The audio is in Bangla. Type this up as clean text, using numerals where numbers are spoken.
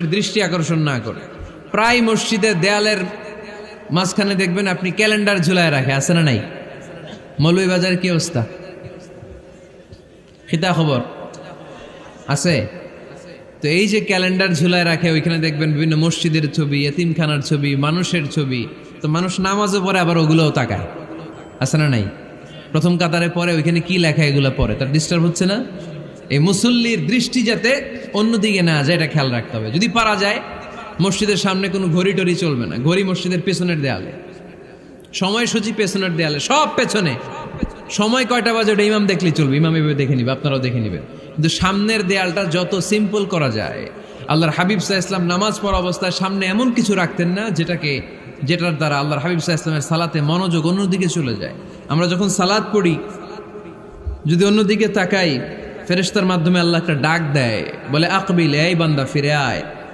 দৃষ্টি আকর্ষণ না করে। প্রায় মসজিদের দেয়ালের মাঝখানে দেখবেন আপনি ক্যালেন্ডার ঝুলায় রাখে, আছে না নাই? মৌলভীবাজারের কি অবস্থা? খিতা খবর আছে? তো এই যে ক্যালেন্ডার ঝুলায় রাখে, ওইখানে দেখবেন বিভিন্ন মসজিদের ছবি, এতিমখানার ছবি, মানুষের ছবি। তো মানুষ নামাজও পড়ে, আবার ওগুলোও তাকায়, আছে না নাই? প্রথম কাতারে পরে ওইখানে কি লেখা, এগুলো পরে তার ডিস্টার্ব হচ্ছে না? এই মুসল্লির দৃষ্টি যাতে অন্যদিকে না যায়, এটা খেয়াল রাখতে হবে। যদি পারা যায়, মসজিদের সামনে কোনো ঘড়ি টড়ি চলবে না। ঘড়ি মসজিদের পেছনের দেয়ালে, সময়সূচি পেছনের দেয়ালে, সব পেছনে। সময় কয়টা বাজে ওটা ইমাম দেখলেই চলবে, ইমাম এভাবে দেখে নিবে, আপনারাও দেখে নিবেন। কিন্তু সামনের দেয়ালটা যত সিম্পল করা যায়। আল্লাহর হাবিব সাল্লাল্লাহু আলাইহি ওয়াসাল্লাম নামাজ পড়া অবস্থায় সামনে এমন কিছু রাখতেন না যেটার দ্বারা আল্লাহর হাবিব সাল্লাল্লাহু আলাইহি ওয়াসাল্লামের সালাতে মনোযোগ অন্যদিকে চলে যায়। আমরা যখন সালাত পড়ি, যদি অন্যদিকে তাকাই, ফেরেশতার মাধ্যমে আল্লাহ একটা ডাক দেয়, বলে আকবিল, এই বান্দা ফিরে আয়।